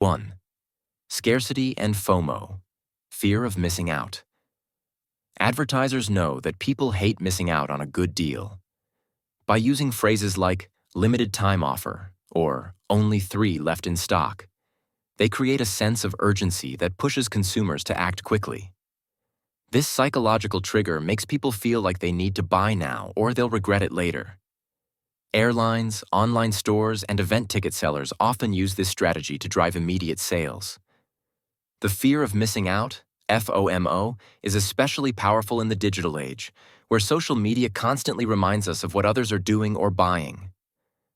1. Scarcity and FOMO, fear of missing out. Advertisers know that people hate missing out on a good deal. By using phrases like limited time offer or only 3 left in stock, they create a sense of urgency that pushes consumers to act quickly. This psychological trigger makes people feel like they need to buy now or they'll regret it later. Airlines, online stores, and event ticket sellers often use this strategy to drive immediate sales. The fear of missing out, FOMO, is especially powerful in the digital age, where social media constantly reminds us of what others are doing or buying.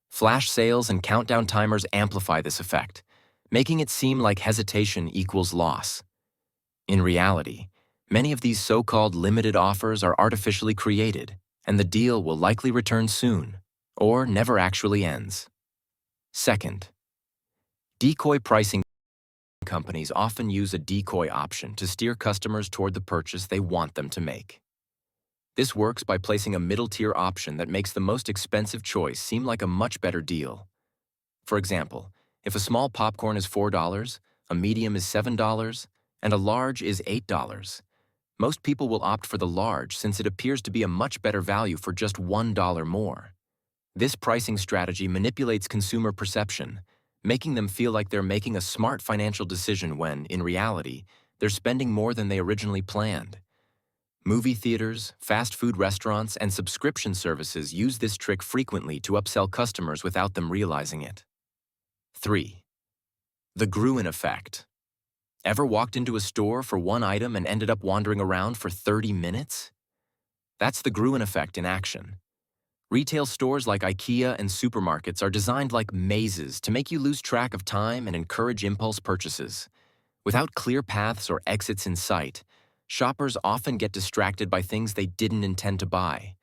Flash sales and countdown timers amplify this effect, making it seem like hesitation equals loss. In reality, many of these so-called limited offers are artificially created, and the deal will likely return soon, or never actually ends. Second, decoy pricing. Companies often use a decoy option to steer customers toward the purchase they want them to make. This works by placing a middle-tier option that makes the most expensive choice seem like a much better deal. For example, if a small popcorn is $4, a medium is $7, and a large is $8, most people will opt for the large since it appears to be a much better value for just $1 more. This pricing strategy manipulates consumer perception, making them feel like they're making a smart financial decision when, in reality, they're spending more than they originally planned. Movie theaters, fast food restaurants, and subscription services use this trick frequently to upsell customers without them realizing it. 3. The Gruen effect. Ever walked into a store for one item and ended up wandering around for 30 minutes? That's the Gruen effect in action. Retail stores like IKEA and supermarkets are designed like mazes to make you lose track of time and encourage impulse purchases. Without clear paths or exits in sight, shoppers often get distracted by things they didn't intend to buy.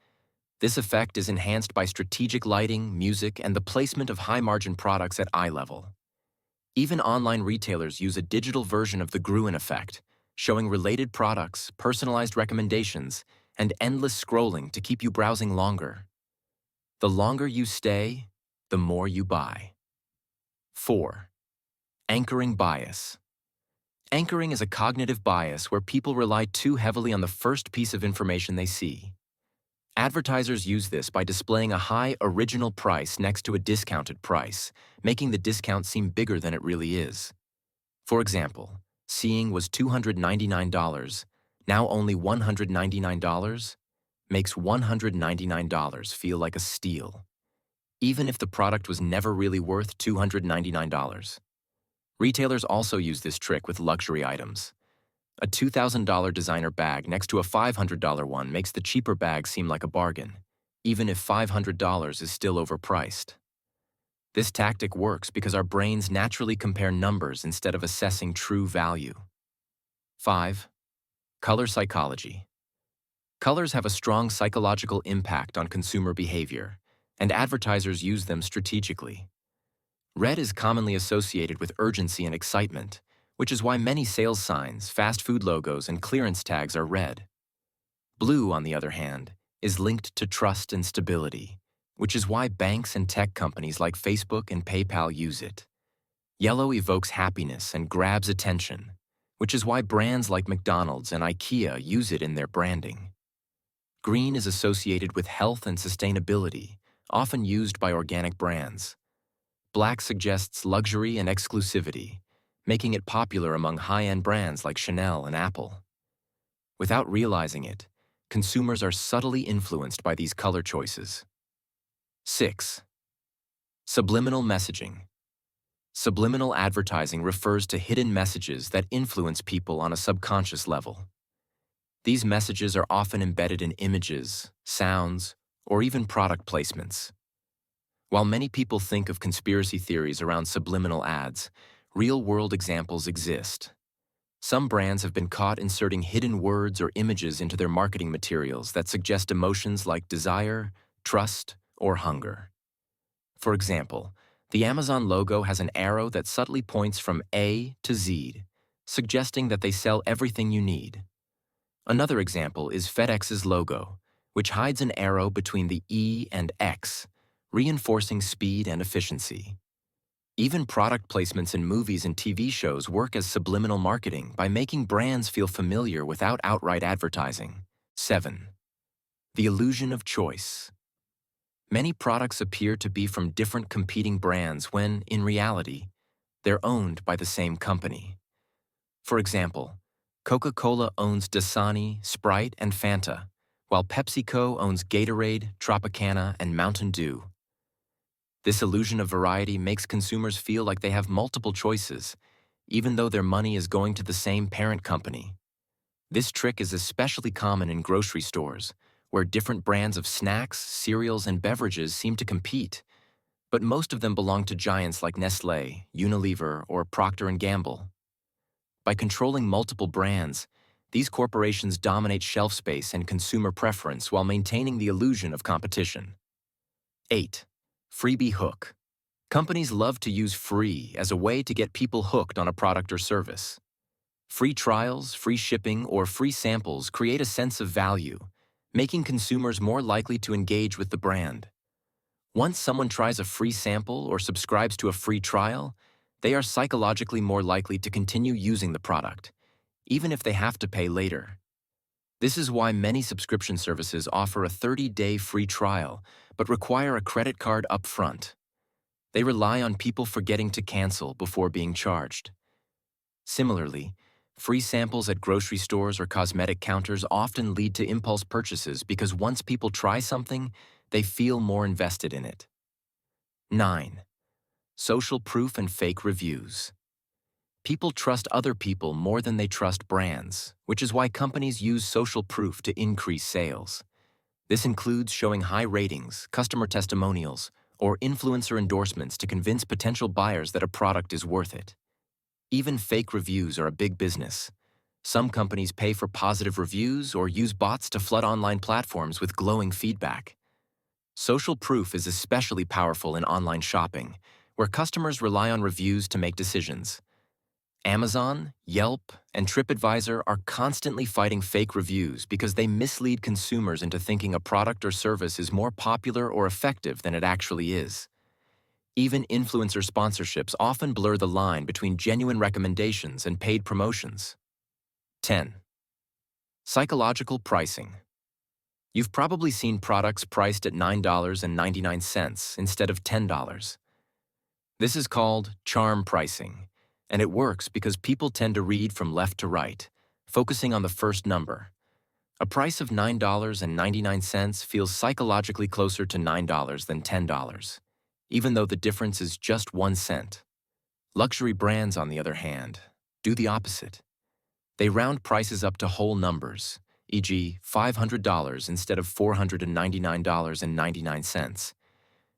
This effect is enhanced by strategic lighting, music, and the placement of high-margin products at eye level. Even online retailers use a digital version of the Gruen effect, showing related products, personalized recommendations, and endless scrolling to keep you browsing longer. The longer you stay, the more you buy. 4. Anchoring bias. Anchoring is a cognitive bias where people rely too heavily on the first piece of information they see. Advertisers use this by displaying a high original price next to a discounted price, making the discount seem bigger than it really is. For example, seeing was $299, now only $199, makes $199 feel like a steal, even if the product was never really worth $299. Retailers also use this trick with luxury items. A $2,000 designer bag next to a $500 one makes the cheaper bag seem like a bargain, even if $500 is still overpriced. This tactic works because our brains naturally compare numbers instead of assessing true value. 5. Color psychology. Colors have a strong psychological impact on consumer behavior, and advertisers use them strategically. Red is commonly associated with urgency and excitement, which is why many sales signs, fast food logos, and clearance tags are red. Blue, on the other hand, is linked to trust and stability, which is why banks and tech companies like Facebook and PayPal use it. Yellow evokes happiness and grabs attention, which is why brands like McDonald's and IKEA use it in their branding. Green is associated with health and sustainability, often used by organic brands. Black suggests luxury and exclusivity, making it popular among high-end brands like Chanel and Apple. Without realizing it, consumers are subtly influenced by these color choices. 6. Subliminal messaging. Subliminal advertising refers to hidden messages that influence people on a subconscious level. These messages are often embedded in images, sounds, or even product placements. While many people think of conspiracy theories around subliminal ads, real-world examples exist. Some brands have been caught inserting hidden words or images into their marketing materials that suggest emotions like desire, trust, or hunger. For example, the Amazon logo has an arrow that subtly points from A to Z, suggesting that they sell everything you need. Another example is FedEx's logo, which hides an arrow between the E and X, reinforcing speed and efficiency. Even product placements in movies and TV shows work as subliminal marketing by making brands feel familiar without outright advertising. 7. The illusion of choice. Many products appear to be from different competing brands when, in reality, they're owned by the same company. For example, Coca-Cola owns Dasani, Sprite, and Fanta, while PepsiCo owns Gatorade, Tropicana, and Mountain Dew. This illusion of variety makes consumers feel like they have multiple choices, even though their money is going to the same parent company. This trick is especially common in grocery stores, where different brands of snacks, cereals, and beverages seem to compete, but most of them belong to giants like Nestlé, Unilever, or Procter & Gamble. By controlling multiple brands, these corporations dominate shelf space and consumer preference while maintaining the illusion of competition. 8. Freebie hook. Companies love to use free as a way to get people hooked on a product or service. Free trials, free shipping, or free samples create a sense of value, making consumers more likely to engage with the brand. Once someone tries a free sample or subscribes to a free trial, they are psychologically more likely to continue using the product, even if they have to pay later. This is why many subscription services offer a 30-day free trial, but require a credit card up front. They rely on people forgetting to cancel before being charged. Similarly, free samples at grocery stores or cosmetic counters often lead to impulse purchases because once people try something, they feel more invested in it. 9. Social proof and fake reviews. People trust other people more than they trust brands, which is why companies use social proof to increase sales. This includes showing high ratings, customer testimonials, or influencer endorsements to convince potential buyers that a product is worth it. Even fake reviews are a big business. Some companies pay for positive reviews or use bots to flood online platforms with glowing feedback. Social proof is especially powerful in online shopping, where customers rely on reviews to make decisions. Amazon, Yelp, and TripAdvisor are constantly fighting fake reviews because they mislead consumers into thinking a product or service is more popular or effective than it actually is. Even influencer sponsorships often blur the line between genuine recommendations and paid promotions. 10. Psychological pricing. You've probably seen products priced at $9.99 instead of $10. This is called charm pricing, and it works because people tend to read from left to right, focusing on the first number. A price of $9.99 feels psychologically closer to $9 than $10, even though the difference is just 1 cent. Luxury brands, on the other hand, do the opposite. They round prices up to whole numbers, e.g., $500 instead of $499.99,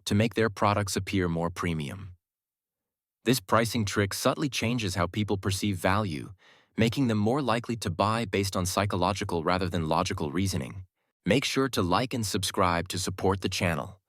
to make their products appear more premium. This pricing trick subtly changes how people perceive value, making them more likely to buy based on psychological rather than logical reasoning. Make sure to like and subscribe to support the channel.